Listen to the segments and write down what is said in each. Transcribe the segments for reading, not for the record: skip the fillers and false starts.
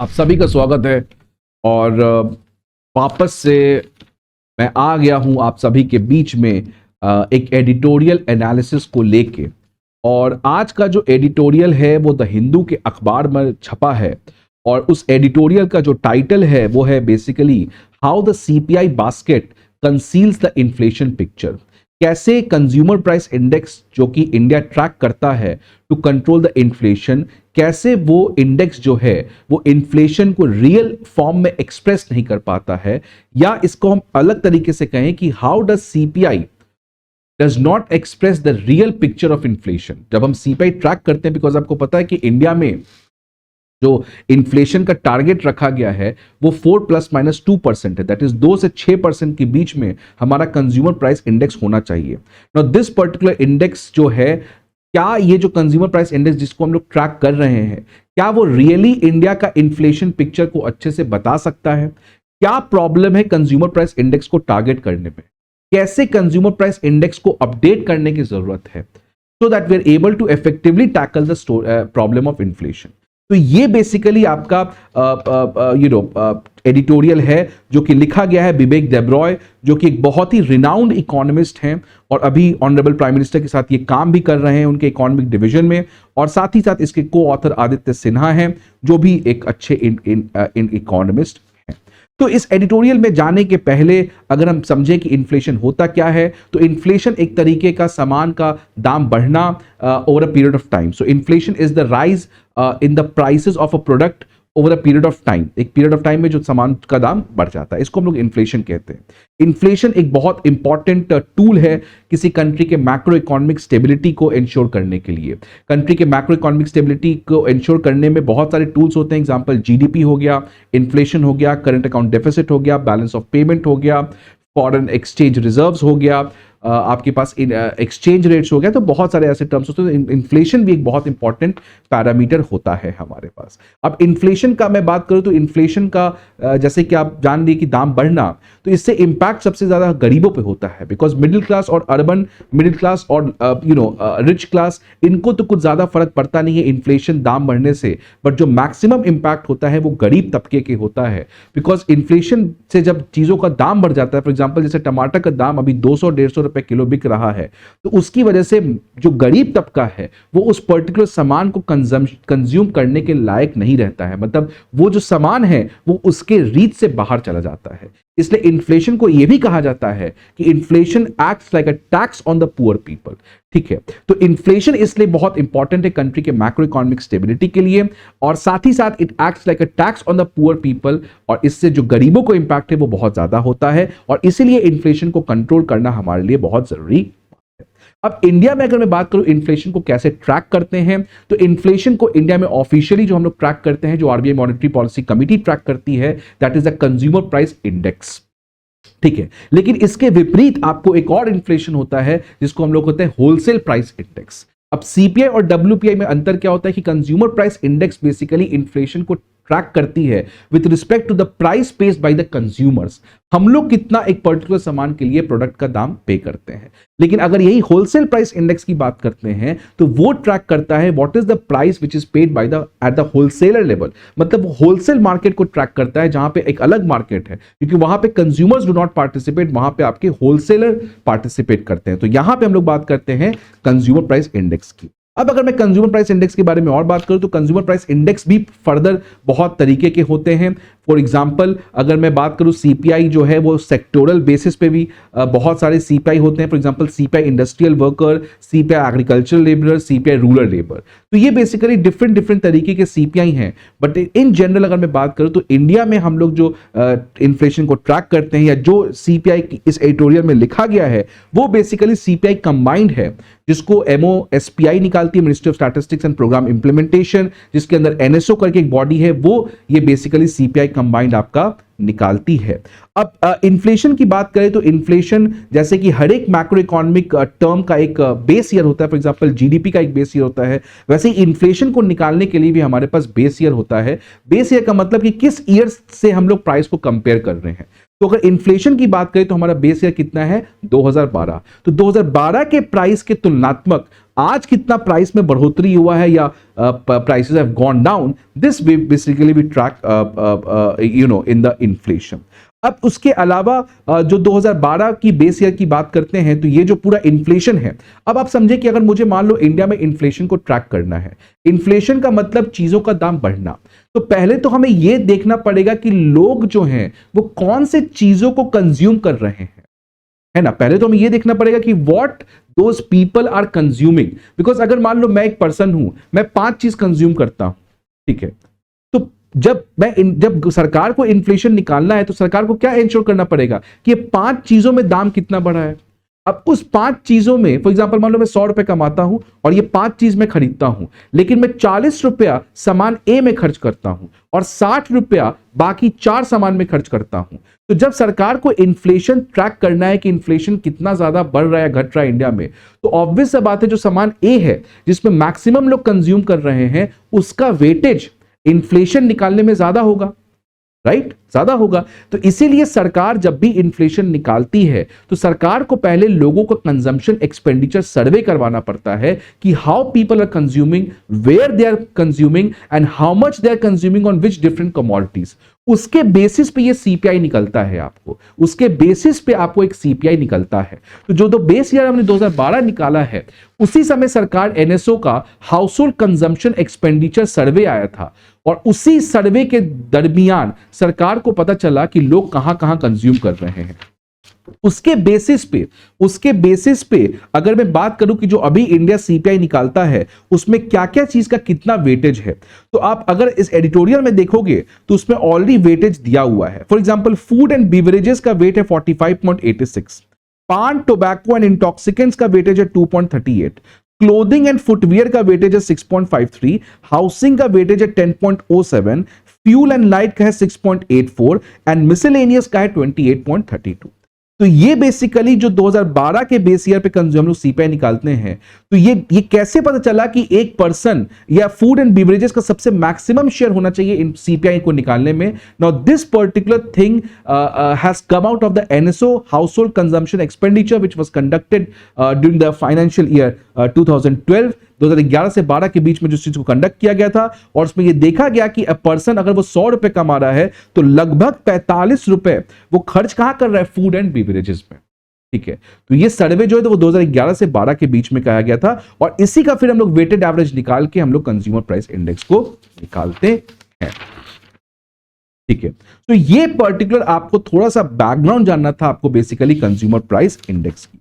आप सभी का स्वागत है। और वापस से मैं आ गया हूं आप सभी के बीच में एक एडिटोरियल एनालिसिस को लेके। और आज का जो एडिटोरियल है वो द हिंदू के अखबार में छपा है और उस एडिटोरियल का जो टाइटल है वो है basically how the CPI basket conceals the inflation picture. कैसे कंज्यूमर प्राइस इंडेक्स जो कि इंडिया ट्रैक करता है टू कंट्रोल द इन्फ्लेशन, कैसे वो इंडेक्स जो है वो इन्फ्लेशन को रियल फॉर्म में एक्सप्रेस नहीं कर पाता है, या इसको हम अलग तरीके से कहें कि how does CPI does not express the real picture of inflation. जब हम सीपीआई ट्रैक करते हैं, बिकॉज आपको पता है कि इंडिया में जो इन्फ्लेशन का टारगेट रखा गया है वो 4 ± 2% है, दैट इज 2 से 6% के बीच में हमारा कंज्यूमर प्राइस इंडेक्स होना चाहिए। नाउ दिस पर्टिकुलर इंडेक्स जो है, क्या ये जो कंज्यूमर प्राइस इंडेक्स जिसको हम लोग ट्रैक कर रहे हैं, क्या वो रियली इंडिया का इन्फ्लेशन पिक्चर को अच्छे से बता सकता है? क्या प्रॉब्लम है कंज्यूमर प्राइस इंडेक्स को टारगेट करने में? कैसे कंज्यूमर प्राइस इंडेक्स को अपडेट करने की जरूरत है so that we are able to effectively tackle the problem of inflation? तो ये बेसिकली आपका एडिटोरियल है जो कि लिखा गया है विवेक देब्रॉय, जो कि एक बहुत ही रिनाउंड इकोनॉमिस्ट हैं और अभी ऑनरेबल प्राइम मिनिस्टर के साथ ये काम भी कर रहे हैं उनके इकोनॉमिक डिवीजन में। और साथ ही साथ इसके को ऑथर आदित्य सिन्हा हैं जो भी एक अच्छे इकोनॉमिस्ट हैं। तो इस एडिटोरियल में जाने के पहले अगर हम समझें कि इन्फ्लेशन होता क्या है, तो इन्फ्लेशन एक तरीके का सामान का दाम बढ़ना over a period of time. So inflation is the rise in the prices of a product over a period of time. एक पीरियड ऑफ टाइम में जो सामान का दाम बढ़ जाता है, इसको हम लोग इन्फ्लेशन कहते हैं। इन्फ्लेशन एक बहुत इंपॉर्टेंट टूल है किसी कंट्री के मैक्रो इकोनॉमिक स्टेबिलिटी को इंश्योर करने के लिए। कंट्री के मैक्रो इकोनॉमिक स्टेबिलिटी को इंश्योर करने में बहुत सारे टूल्स होते हैं। एग्जांपल जीडीपी हो गया, इन्फ्लेशन हो गया, करंट अकाउंट डेफिसिट हो गया, बैलेंस ऑफ पेमेंट हो गया, फॉरेन एक्सचेंज रिजर्व्स हो गया, आपके पास एक्सचेंज रेट्स हो गया। तो बहुत सारे ऐसे टर्म्स होते हैं। इन्फ्लेशन भी एक बहुत इंपॉर्टेंट पैरामीटर होता है हमारे पास। अब इन्फ्लेशन का मैं बात करूं तो इन्फ्लेशन का जैसे कि आप जान लिए कि दाम बढ़ना, तो इससे इंपैक्ट सबसे ज्यादा गरीबों पे होता है, बिकॉज मिडिल क्लास और अर्बन मिडिल क्लास और रिच क्लास, इनको तो कुछ ज्यादा फर्क पड़ता नहीं है इन्फ्लेशन दाम बढ़ने से, बट जो मैक्सिमम इंपैक्ट होता है वो गरीब तबके के होता है। बिकॉज इन्फ्लेशन से जब चीजों का दाम बढ़ जाता है, फॉर एग्जाम्पल जैसे टमाटर का दाम अभी 200-150 रुपए किलो बिक रहा है, तो उसकी वजह से जो गरीब तबका है वो उस पर्टिकुलर सामान को कंज्यूम करने के लायक नहीं रहता है। मतलब वो जो सामान है वो उसके रीच से बाहर चला जाता है। इसलिए इन्फ्लेशन को यह भी कहा जाता है कि inflation acts like a tax on the poor people. ठीक है, तो इन्फ्लेशन इसलिए बहुत इंपॉर्टेंट है कंट्री के मैक्रो इकोनॉमिक स्टेबिलिटी के लिए, और साथ ही साथ it acts like a tax on the poor people, और इससे जो गरीबों को इंपैक्ट है वो बहुत ज्यादा होता है, और इसीलिए इन्फ्लेशन को कंट्रोल करना हमारे लिए बहुत जरूरी है। अब इंडिया में अगर मैं बात करूं इन्फ्लेशन को कैसे ट्रैक करते हैं, तो इन्फ्लेशन को इंडिया में ऑफिशियली जो हम लोग ट्रैक करते हैं, जो RBI monetary policy committee track करती है, that is the consumer price index. ठीक है, लेकिन इसके विपरीत आपको एक और इन्फ्लेशन होता है जिसको हम लोग कहते हैं होलसेल प्राइस इंडेक्स। अब सीपीआई और डब्ल्यूपीआई में अंतर क्या होता है कि consumer price index basically inflation को ट्रैक करती है with respect to the price paid by the consumers. हम लोग कितना एक पर्टिकुलर सामान के लिए प्रोडक्ट का दाम पे करते हैं। लेकिन अगर यही होलसेल प्राइस इंडेक्स की बात करते हैं तो वो ट्रैक करता है what is the price which is paid by the at the wholesaler level. मतलब वो होलसेल मार्केट को ट्रैक करता है, जहां पे एक अलग मार्केट है, क्योंकि वहां पे कंज्यूमर्स डू नॉट पार्टिसिपेट, वहां पे आपके होलसेलर पार्टिसिपेट करते हैं। तो यहां पे हम लोग बात करते हैं कंज्यूमर प्राइस इंडेक्स की। अब अगर मैं कंज्यूमर प्राइस इंडेक्स के बारे में और बात करूं तो कंज्यूमर प्राइस इंडेक्स भी फर्दर बहुत तरीके के होते हैं। फॉर एग्जांपल अगर मैं बात करूं सीपीआई जो है वो सेक्टोरल बेसिस पे भी बहुत सारे सीपीआई होते हैं। For example CPI industrial worker, CPI agricultural labour, CPI rural labour. तो ये बेसिकली डिफरेंट तरीके के सीपीआई हैं। बट इन जनरल अगर मैं बात करूं तो इंडिया में हम लोग जो इन्फ्लेशन को ट्रैक करते हैं, या जो सीपीआई इस एडिटोरियल में लिखा गया है, वो बेसिकली सीपीआई कंबाइंड है, जिसको एमओएसपीआई निकालती है, ministry of statistics and programme implementation, जिसके अंदर एनएसओ करके एक बॉडी है, वो ये बेसिकली सीपीआई कंबाइंड आपका निकालती है। अब इन्फ्लेशन की बात करें तो इन्फ्लेशन जैसे कि हर एक मैक्रो इकोनॉमिक टर्म का एक बेस ईयर होता है, फॉर एग्जांपल जीडीपी का एक बेस ईयर होता है, वैसे ही इन्फ्लेशन को निकालने के लिए भी हमारे पास बेस ईयर होता है। बेस ईयर का मतलब कि किस ईयर से हम लोग प्राइस को कंपेयर कर रहे हैं। तो अगर इन्फ्लेशन की बात करें तो हमारा बेस ईयर कितना है 2012। तो 2012 के प्राइस के तुलनात्मक आज कितना प्राइस में बढ़ोतरी हुआ है या prices have gone down, this basically we track in the inflation. अब उसके अलावा जो 2012 की बेस ईयर की बात करते हैं, तो ये जो पूरा इन्फ्लेशन है, अब आप समझे कि अगर मुझे मान लो इंडिया में इन्फ्लेशन को ट्रैक करना है, इन्फ्लेशन का मतलब चीजों का दाम बढ़ना, तो पहले तो हमें यह देखना पड़ेगा कि लोग जो हैं वो कौन से चीजों को कंज्यूम कर रहे हैं, है ना। पहले तो हमें यह देखना पड़ेगा कि what those people are consuming, because अगर मान लो मैं एक पर्सन हूं, मैं 5 चीज कंज्यूम करता हूं, ठीक है, तो जब सरकार को इन्फ्लेशन निकालना है तो सरकार को क्या इंश्योर करना पड़ेगा कि ये 5 चीजों में दाम कितना बढ़ा है। अब उस 5 चीजों में फॉर एग्जांपल मान लो मैं 100 रुपए कमाता हूं और ये 5 चीज में खरीदता हूं, लेकिन मैं 40 रुपया सामान ए में खर्च करता हूं और 60 रुपया बाकी 4 सामान में खर्च करता हूं। तो जब सरकार को इन्फ्लेशन ट्रैक करना है कि इन्फ्लेशन कितना ज्यादा बढ़ रहा है घट रहा है इंडिया में, तो ऑब्वियस सा बात है जो सामान ए है जिसमें मैक्सिमम लोग कंज्यूम कर रहे हैं, उसका वेटेज इन्फ्लेशन निकालने में ज्यादा होगा, राइट, ज्यादा होगा। तो इसीलिए सरकार जब भी इन्फ्लेशन निकालती है तो सरकार को पहले लोगों का कंजम्पशन एक्सपेंडिचर सर्वे करवाना पड़ता है कि how people are consuming, where they are consuming and how much they are consuming on which different commodities. उसके बेसिस पे ये सीपीआई निकलता है, आपको उसके बेसिस पे आपको एक सीपीआई निकलता है। तो जो बेस ईयर हमने 2012 निकाला है, उसी समय सरकार एनएसओ का हाउस होल्ड कंजम्पशन एक्सपेंडिचर सर्वे आया था और उसी सर्वे के दरमियान सरकार को पता चला कि लोग कहां कहां कंज्यूम कर रहे हैं। उसके बेसिस पे अगर मैं बात करूं कि जो अभी इंडिया सीपीआई निकालता है उसमें क्या क्या चीज का कितना वेटेज है, तो आप अगर इस एडिटोरियल में देखोगे तो उसमें ऑलरेडी वेटेज दिया हुआ है। For example food and beverages का वेट है 45.86, पान, टोबैको एंड इंटॉक्सिकेंट्स का वेटेज है 2.38, क्लोथिंग एंड फुटवियर का वेटेज है 6.53, हाउसिंग का वेटेज है 10.07, फ्यूल एंड लाइट का है 6.84 एंड मिसलेनियस का है 28.32। तो ये बेसिकली जो 2012 के बेस ईयर पे हम लोग सीपीआई निकालते हैं, तो ये कैसे पता चला कि एक पर्सन या फूड एंड बिवरेजेस का सबसे मैक्सिमम शेयर होना चाहिए इन सीपीआई को निकालने में। Now this particular thing has come out of the NSO house hold consumption expenditure which was conducted during the financial year 2011 से 12 के बीच में जो चीज को कंडक्ट किया गया था, और उसमें यह देखा गया कि अ पर्सन अगर वो 100 रुपए कमा रहा है तो लगभग 45 रुपए वो खर्च कहां कर रहा है, फूड एंड बिवरेजेस में, ठीक है। तो ये सर्वे जो है तो वो 2011 से 12 के बीच में कहा गया था और इसी का फिर हम लोग वेटेड एवरेज निकाल के हम लोग कंज्यूमर प्राइस इंडेक्स को निकालते हैं, ठीक है। तो ये पर्टिकुलर आपको थोड़ा सा बैकग्राउंड जानना था आपको बेसिकली कंज्यूमर प्राइस इंडेक्स की।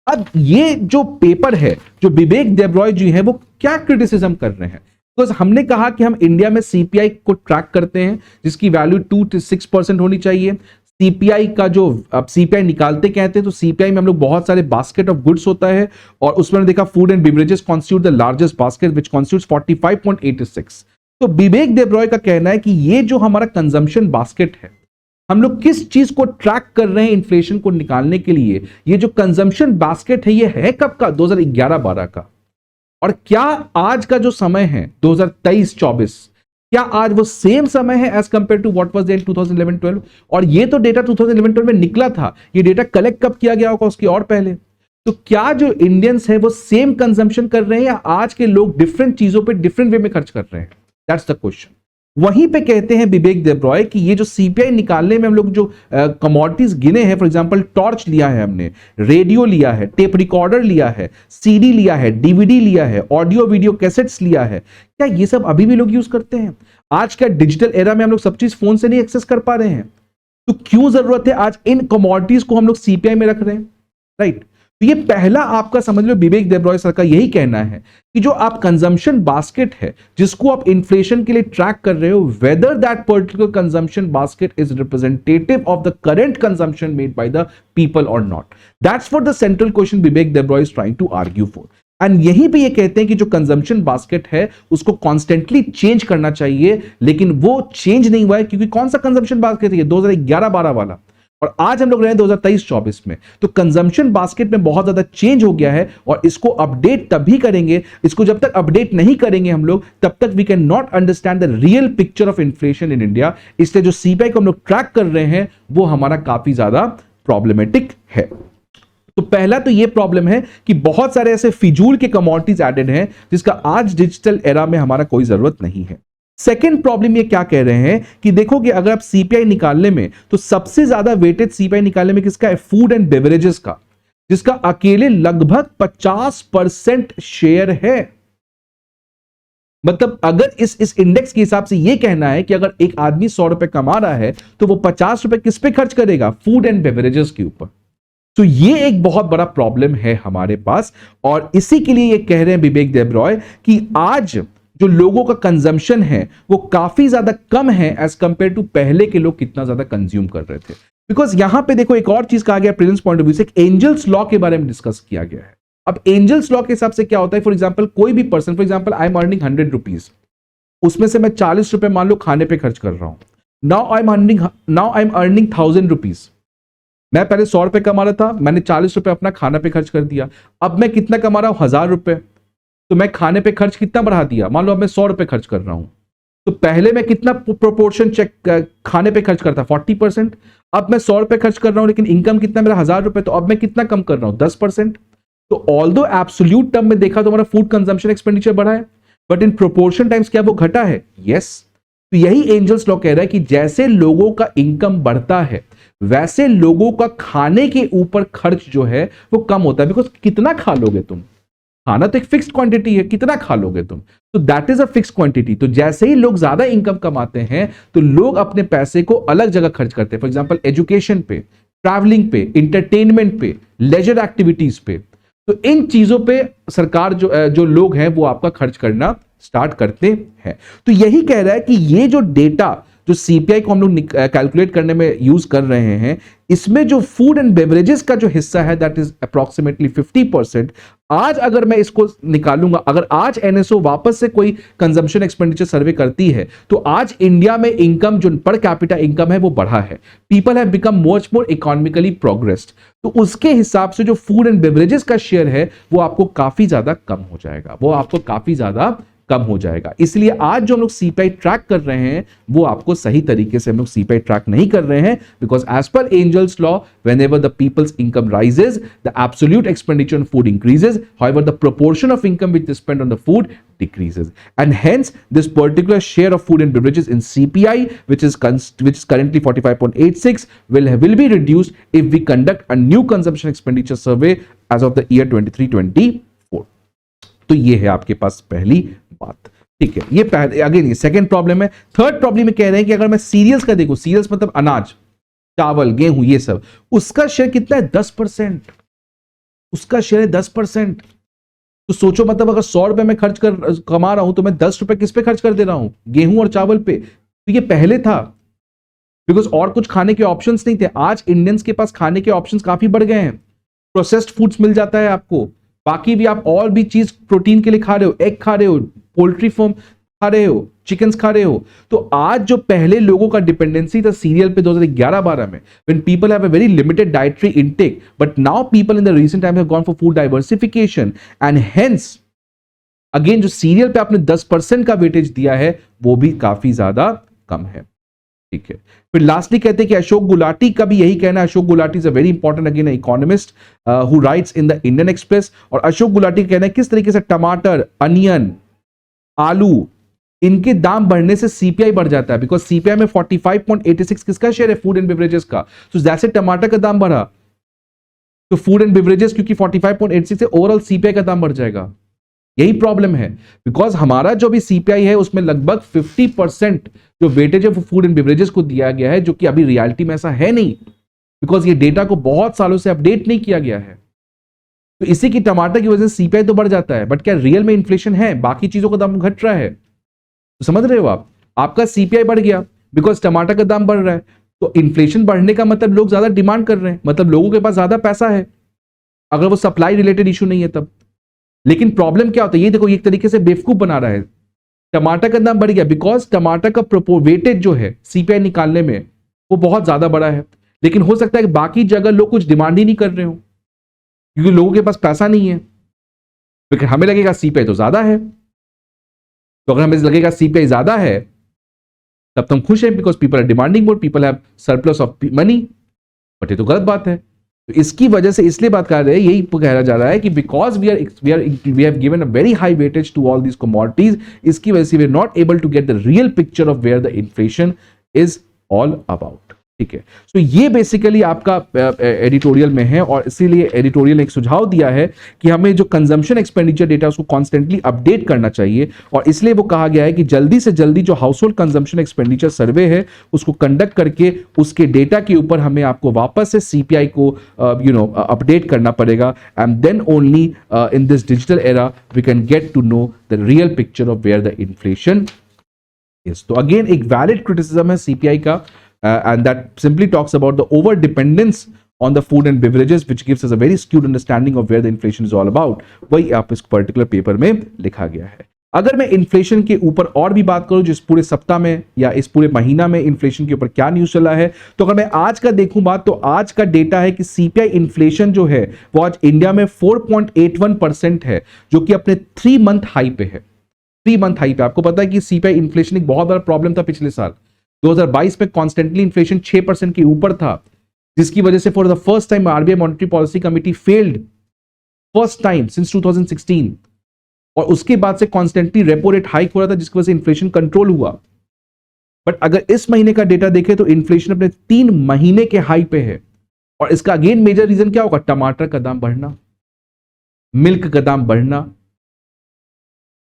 अब ये जो पेपर है जो विवेक देब्रॉय जी हैं वो क्या क्रिटिसिज्म कर रहे हैं, बिकॉज हमने कहा कि हम इंडिया में सीपीआई को ट्रैक करते हैं जिसकी वैल्यू 2 to 6% होनी चाहिए। सीपीआई का जो अब सीपीआई निकालते कहते हैं तो सीपीआई में हम लोग बहुत सारे बास्केट ऑफ गुड्स होता है और उसमें देखा food and beverages constitute the largest basket which constitutes 45.86। तो विवेक देब्रॉय का कहना है कि ये जो हमारा कंजम्पशन बास्केट है, हम लोग किस चीज को ट्रैक कर रहे हैं इन्फ्लेशन को निकालने के लिए, ये जो कंजम्पशन बास्केट है ये है कब का, 2011-12 का। और क्या आज का जो समय है 2023-24, क्या आज वो सेम समय है as compare to what was there in 2011-12? और ये तो डेटा 2011-12 में निकला था, ये डेटा कलेक्ट कब किया गया होगा उसकी और पहले। तो क्या जो इंडियंस है वो सेम कंजम्पशन कर रहे हैं या आज के लोग डिफरेंट चीजों पे डिफरेंट वे में खर्च कर रहे हैं, दैट्स द क्वेश्चन। वहीं पे कहते हैं विवेक देब्रॉय कि ये जो सीपीआई निकालने में हम लोग जो कमोडिटीज गिने हैं, फॉर एग्जांपल टॉर्च लिया है हमने, रेडियो लिया है, टेप रिकॉर्डर लिया है, सीडी लिया है, डीवीडी लिया है, ऑडियो वीडियो कैसेट्स लिया है, क्या ये सब अभी भी लोग यूज करते हैं? आज का डिजिटल एरा में हम लोग सब चीज फोन से नहीं एक्सेस कर पा रहे हैं, तो क्यों जरूरत है आज इन कमोडिटीज को हम लोग सीपीआई में रख रहे हैं, राइट? तो ये पहला आपका समझ लो विवेक देब्रॉय सर का यही कहना है कि जो आप कंजम्पशन बास्केट है जिसको आप इन्फ्लेशन के लिए ट्रैक कर रहे हो, whether that particular consumption basket is representative of the current consumption made by the people और not, that's what the central question Vivek Debroy is trying to argue for. And यहीं पे ये कहते हैं कि जो कंजम्पशन बास्केट है उसको कॉन्स्टेंटली चेंज करना चाहिए, लेकिन वो चेंज नहीं हुआ है क्योंकि कौन सा कंजम्पशन बास्केट है 2011-12 वाला, और आज हम लोग रहे हैं 2023-24 में। तो कंजम्पशन बास्केट में बहुत ज्यादा चेंज हो गया है और इसको अपडेट तभी करेंगे, इसको जब तक अपडेट नहीं करेंगे हम लोग तब तक we can not understand the real picture of inflation in India. इसलिए जो सीपीआई को हम लोग ट्रैक कर रहे हैं वो हमारा काफी ज्यादा प्रॉब्लमेटिक है, तो पहला तो ये प्रॉब्लम है कि बहुत सारे ऐसे फिजूल के कमोडिटीज एडेड हैं जिसका आज डिजिटल एरा में हमारा कोई जरूरत नहीं है। सेकेंड प्रॉब्लम ये क्या कह रहे हैं कि देखोगे अगर आप सीपीआई निकालने में तो सबसे ज्यादा वेटेड सीपीआई निकालने में किसका है? फूड एंड बेवरेजेस का, जिसका अकेले लगभग 50% शेयर है। मतलब अगर इस इंडेक्स के हिसाब से यह कहना है कि अगर एक आदमी 100 रुपए कमा रहा है तो वो 50 रुपए किस पे खर्च करेगा? फूड एंड बेवरेजेस के ऊपर। तो ये एक बहुत बड़ा प्रॉब्लम है हमारे पास, और इसी के लिए ये कह रहे हैं बिबेक देब्रॉय कि आज जो लोगों का कंजम्पशन है वो काफी ज्यादा कम है एज कंपेयर टू पहले के लोग कितना ज्यादा कंज्यूम कर रहे थे। बिकॉज यहां पे देखो एक और चीज कहा गया प्रेजेंस पॉइंट ऑफ व्यू से, एक एंजल्स लॉ के बारे में डिस्कस किया गया है। अब एंजल्स लॉ के हिसाब से क्या होता है? फॉर एग्जाम्पल कोई भी person, for example I am earning 100 rupees, उसमें से मैं 40 रुपए मान लो खाने पे खर्च कर रहा हूं। Now I am earning 1000 rupees. मैं पहले 100 रुपए कमा रहा था, मैंने 40 रुपए अपना खाना पे खर्च कर दिया। अब मैं कितना कमा रहा हूं? 1000 रुपए। तो मैं खाने पे खर्च कितना बढ़ा दिया? मान लो अब मैं 100 रुपए खर्च कर रहा हूं, तो पहले मैं कितना प्रोपोर्शन चेक खाने पे खर्च करता? 40%। अब मैं 100 रुपए खर्च कर रहा हूं लेकिन इनकम कितना मेरा? 1000 रुपए। तो अब मैं कितना कम कर रहा हूं? 10%। तो ऑल्दो एब्सोल्यूट टर्म में देखा तो हमारा फूड कंजम्पशन एक्सपेंडिचर बढ़ा है, बट इन प्रोपोर्शन टाइम्स क्या वो घटा है? यस। तो यही एंजल्स लॉ कह रहा है कि जैसे लोगों का इनकम बढ़ता है वैसे लोगों का खाने के ऊपर खर्च जो है वो कम होता है। बिकॉज कितना खा लोगे तुम? खाना तो एक फिक्स्ड क्वांटिटी है, कितना खा लोगे तुम? तो that is a fixed quantity. तो जैसे ही लोग ज्यादा इनकम कमाते हैं तो लोग अपने पैसे को अलग जगह खर्च करते हैं। फॉर एग्जांपल एजुकेशन पे, ट्रैवलिंग पे, इंटरटेनमेंट पे, लेजर एक्टिविटीज पे। तो इन चीजों पे सरकार जो लोग हैं वो आपका खर्च करना स्टार्ट करते हैं। तो यही कह रहा है कि ये जो डेटा जो सीपीआई को हम लोग कैलकुलेट करने में यूज कर रहे हैं, इसमें जो फूड एंड बेवरेजेस का जो हिस्सा है दैट इज अप्रोक्सीमेटली 50%। आज अगर मैं इसको निकालूंगा, अगर आज एनएसओ वापस से कोई कंजम्पशन एक्सपेंडिचर सर्वे करती है तो आज इंडिया में इनकम जो पर कैपिटा इनकम है वो बढ़ा है। People have become much more economically progressed. तो उसके हिसाब से जो फूड एंड बेवरेजेस का शेयर है वो आपको काफी ज्यादा कम हो जाएगा, वो आपको काफी ज्यादा कम हो जाएगा। इसलिए आज जो हम लोग सीपीआई ट्रैक कर रहे हैं वो आपको सही तरीके से हम लोग सीपीआई ट्रैक नहीं कर रहे हैं, because as per Engel's law whenever the people's income rises the absolute expenditure on food increases, however the proportion of income which is spent on the food decreases, and hence this particular share of food and beverages in CPI which is currently 45.86 will be reduced if we conduct a new consumption expenditure survey as of the year 23-24। तो ये है आपके पास पहली बात, ठीक है। ये पहले अगेन ये सेकंड प्रॉब्लम है। थर्ड प्रॉब्लम में कह रहे हैं कि अगर मैं सीरियल्स का देखूं, सीरियल्स मतलब अनाज, चावल, गेहूं, ये सब, उसका शेयर कितना है? 10%। उसका शेयर है 10%। तो सोचो मतलब अगर 100 रुपए में कमा रहा हूं तो मैं 10 रुपए किस पे खर्च कर दे रहा हूं? गेहूं और चावल पे। तो ये पहले था बिकॉज और कुछ खाने के ऑप्शंस नहीं थे। आज इंडियंस के पास खाने के ऑप्शंस काफी बढ़ गए हैं। प्रोसेस्ड फूड्स मिल जाता है आपको, बाकी भी आप और भी चीज प्रोटीन के लिए खा रहे हो, एग खा रहे हो, पोल्ट्री फॉर्म खा रहे हो, चिकन्स खा रहे हो। तो आज जो पहले लोगों का डिपेंडेंसी था सीरियल पे 2011-12 में, when people have a very limited dietary intake, but now people in the recent times have gone for food diversification and hence again जो सीरियल पे आपने 10% का वेटेज दिया है वो भी काफी ज्यादा कम है, ठीक है। फिर लास्टली कहते हैं कि अशोक गुलाटी का भी यही कहना है। Ashok Gulati is a very important again economist who rights in the Indian express. और अशोक गुलाटी का कहना है किस तरीके से टमाटर, अनियन, आलू, इनके दाम बढ़ने से सीपीआई बढ़ जाता है। बिकॉज सीपीआई में 45.86 किसका शेयर है? फूड एंड बेवरेजेस का। तो जैसे टमाटर का दाम बढ़ा तो फूड एंड बेवरेजेस क्योंकि 45.86 से ओवरऑल सीपीआई का दाम बढ़ जाएगा। यही प्रॉब्लम है बिकॉज हमारा जो भी सीपीआई है उसमें लगभग 50% जो वेटेज है वो फूड एंड बेवरेजेस को दिया गया है, जो कि अभी रियलिटी में ऐसा है नहीं, बिकॉज ये डेटा को बहुत सालों से अपडेट नहीं किया गया है। तो इसी की टमाटर की वजह से सीपीआई तो बढ़ जाता है, बट क्या रियल में इन्फ्लेशन है? बाकी चीजों का दाम घट रहा है। तो समझ रहे हो आप, आपका सीपीआई बढ़ गया बिकॉज टमाटर का दाम बढ़ रहा है। तो इन्फ्लेशन बढ़ने का मतलब लोग ज्यादा डिमांड कर रहे हैं, मतलब लोगों के पास ज्यादा पैसा है, अगर वो सप्लाई रिलेटेड इशू नहीं है तब। लेकिन प्रॉब्लम क्या होता है, ये देखो ये एक तरीके से बेवकूफ बना रहा है। टमाटर का दाम बढ़ गया बिकॉज टमाटर का वेटेज जो है सीपीआई निकालने में वो बहुत ज्यादा बड़ा है, लेकिन हो सकता है कि बाकी जगह लोग कुछ डिमांड ही नहीं कर रहे हो क्योंकि लोगों के पास पैसा नहीं है। लेकिन हमें लगेगा सीपीआई तो ज्यादा है, तो अगर हमें लगेगा सीपीआई ज्यादा है तब तो हम खुश हैं because people are demanding more, people have surplus of money. But ये तो गलत बात है। तो इसकी वजह से इसलिए बात कर रहे हैं, यही कहा जा रहा है कि because we have given a very high weightage to all these commodities, इसकी वजह से we are not able to get the real picture of where the inflation is all about. ठीक है, तो ये बेसिकली आपका एडिटोरियल में है, और इसीलिए एडिटोरियल ने एक सुझाव दिया है कि हमें जो कंजम्पशन एक्सपेंडिचर डेटा उसको कॉन्स्टेंटली अपडेट करना चाहिए, और इसलिए वो कहा गया है कि जल्दी से जल्दी जो हाउस होल्ड कंजम्पशन एक्सपेंडिचर सर्वे है उसको कंडक्ट करके उसके डेटा के ऊपर हमें आपको वापस से सीपीआई को अपडेट करना पड़ेगा, and then only in this digital era we can get to know the real picture of where the inflation is. तो अगेन एक वैलिड क्रिटिसिज्म है सीपीआई का, and that simply talks about the over dependence on the food and beverages, which gives us a very skewed understanding of where the inflation is all about। वही आप इस particular paper में लिखा गया है। अगर मैं इन्फ्लेशन के ऊपर और भी बात करूं, जिस पूरे सप्ताह में या इस पूरे महीना में इन्फ्लेशन के ऊपर क्या न्यूज चला है, तो अगर मैं आज का देखूं बात, तो आज का डेटा है कि सीपीआई इन्फ्लेशन जो है वो आज इंडिया में 4.81% है, जो कि अपने 3 मंथ हाई पे है। 3 मंथ हाई पे। आपको पता है कि सीपीआई इन्फ्लेशन एक बहुत बड़ा प्रॉब्लम था पिछले साल 2022 में, कॉन्स्टेंटली इन्फ्लेशन 6% के ऊपर था, जिसकी वजह से for the first time RBI monetary policy committee failed, first time since 2016, और उसके बाद से कॉन्स्टेंटली रेपो रेट हाइक हो रहा था, जिसकी वजह से इन्फ्लेशन कंट्रोल हुआ। बट अगर इस महीने का डेटा देखें तो इन्फ्लेशन अपने 3 महीने के हाई पे है, और इसका अगेन मेजर रीजन क्या होगा? टमाटर का दाम बढ़ना, मिल्क का दाम बढ़ना।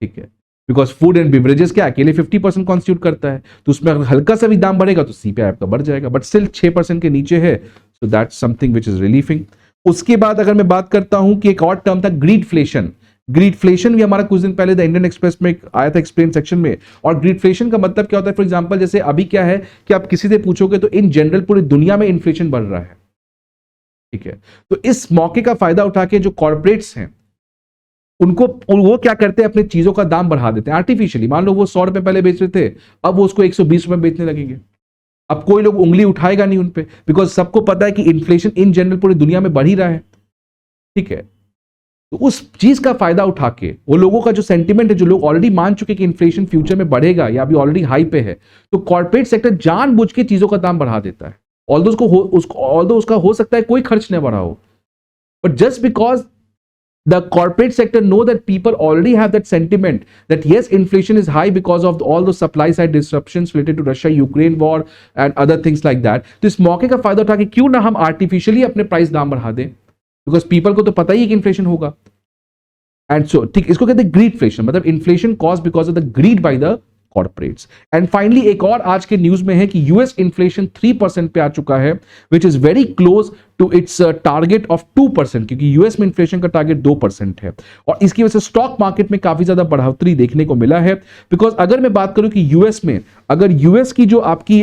ठीक है, बिकॉज फूड एंड बिवरेजेस क्या अकेले 50% कॉन्स्टिट्यूट करता है, तो उसमें अगर हल्का सा भी दाम बढ़ेगा तो सीपीआई आपका बढ़ जाएगा, बट स्टिल 6% के नीचे है, so that's something which is relieving. उसके बाद अगर मैं बात करता हूं कि एक और टर्म था ग्रीडफ्लेशन। ग्रीडफ्लेशन भी हमारा कुछ दिन पहले द इंडियन एक्सप्रेस में आया था एक्सप्लेन सेक्शन में। और ग्रीडफ्लेशन का मतलब क्या होता है? फॉर एग्जांपल जैसे अभी क्या है कि आप किसी से पूछोगे तो इन जनरल पूरी दुनिया में इन्फ्लेशन बढ़ रहा है। ठीक है, तो इस मौके का फायदा उठा के जो कॉर्पोरेट्स हैं उनको, वो क्या करते हैं, अपने चीजों का दाम बढ़ा देते हैं आर्टिफिशियली। मान लो वो 100 रुपए पहले बेच रहे थे, अब वो उसको 120 रुपए बेचने लगेंगे। अब कोई लोग उंगली उठाएगा नहीं उन पे, बिकॉज सबको पता है कि इन्फ्लेशन इन जनरल पूरी दुनिया में बढ़ ही रहा है। ठीक है, तो उस चीज का फायदा उठा के वो लोगों का जो सेंटिमेंट है, जो लोग ऑलरेडी मान चुके कि इन्फ्लेशन फ्यूचर में बढ़ेगा या अभी ऑलरेडी हाई पे है, तो कॉर्पोरेट सेक्टर जानबूझ के चीजों का दाम बढ़ा देता है। ऑल्दो उसका हो सकता है कोई खर्च नहीं बढ़ा हो, but just because the corporate sector know that people already have that sentiment that yes, inflation is high because of all the supply side disruptions related to Russia Ukraine war and other things like that। तो इस मौके का फायदा उठा के क्यों ना हम आर्टिफिशियली अपने प्राइस दाम बढ़ा दें, बिकॉज पीपल को तो पता ही है कि इन्फ्लेशन होगा। एंड सो ठीक, इसको कहते हैं ग्रीडफ्लेशन, मतलब inflation caused because of the greed by the corporates. And finally एक और आज के न्यूज में है कि यूएस इन्फ्लेशन 3% पे आ चुका है, which is very close to its target of 2%, क्योंकि यूएस में इन्फ्लेशन का टारगेट 2% है, और इसकी वजह से स्टॉक मार्केट में काफी ज्यादा बढ़ोतरी देखने को मिला है। बिकॉज अगर मैं बात करूं कि यूएस में, अगर यूएस की जो आपकी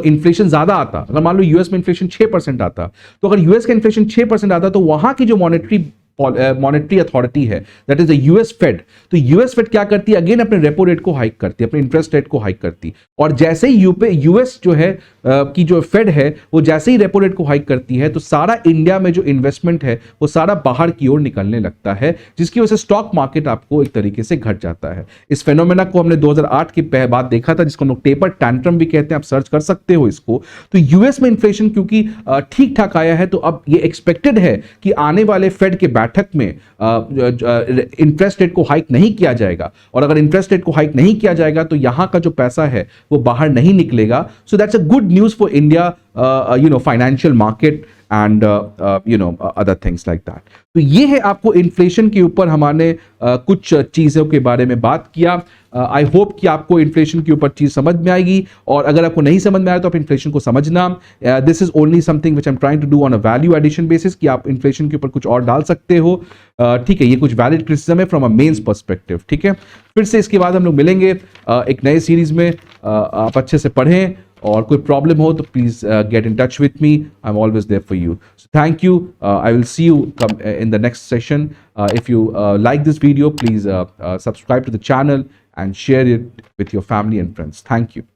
इन्फ्लेशन ज्यादा आता, अगर मान लो यूएस में इन्फ्लेशन 6% आता, तो अगर यूएस का इन्फ्लेशन 6% आता, तो वहां की जो मॉनेटरी अथॉरिटी है, that is the US Fed, तो यूएस फेड क्या करती है? अगेन अपने रेपो रेट को हाइक करती है, अपने इंटरेस्ट रेट को हाइक करती है, और जैसे ही यूएस जो है की जो फेड है वो जैसे ही रेपो रेट को हाइक करती है, तो सारा इंडिया में जो इन्वेस्टमेंट है वो सारा बाहर की ओर निकलने लगता है, जिसकी वजह से स्टॉक मार्केट आपको एक तरीके से घट जाता है। इस फेनोमेना को हमने 2008 के बाद देखा था, जिसको लोग टेपर टैंट्रम भी कहते हैं, आप सर्च कर सकते हो इसको। तो यूएस में इन्फ्लेशन क्योंकि ठीक ठाक आया है, तो अब ये एक्सपेक्टेड है कि आने वाले फेड के बैठक में इंटरेस्ट रेट को हाइक नहीं किया जाएगा, और अगर इंटरेस्ट रेट को हाइक नहीं किया जाएगा तो यहां का जो पैसा है वो बाहर नहीं निकलेगा। So that's a good news for India financial market and other things like that. तो ये है आपको इन्फ्लेशन के ऊपर हमने कुछ चीजों के बारे में बात किया। आई होप कि आपको इन्फ्लेशन के ऊपर चीज समझ में आएगी, और अगर आपको नहीं समझ में आया तो आप इन्फ्लेशन को समझना। This is only something which I am trying to do on a value addition basis, कि आप इन्फ्लेशन के ऊपर कुछ और डाल सकते हो। ठीक है, ये कुछ वैलिड क्रिटिसिज्म है फ्रॉम अ मेंस पर्सपेक्टिव। ठीक है, फिर से इसके बाद हम लोग मिलेंगे एक नए सीरीज में। आप अच्छे से पढ़ें, और कोई प्रॉब्लम हो तो please get in touch with me, I am always there for you. So thank you, I will see you in the next session. If you like this video, please subscribe to the channel and share it with your family and friends. Thank you.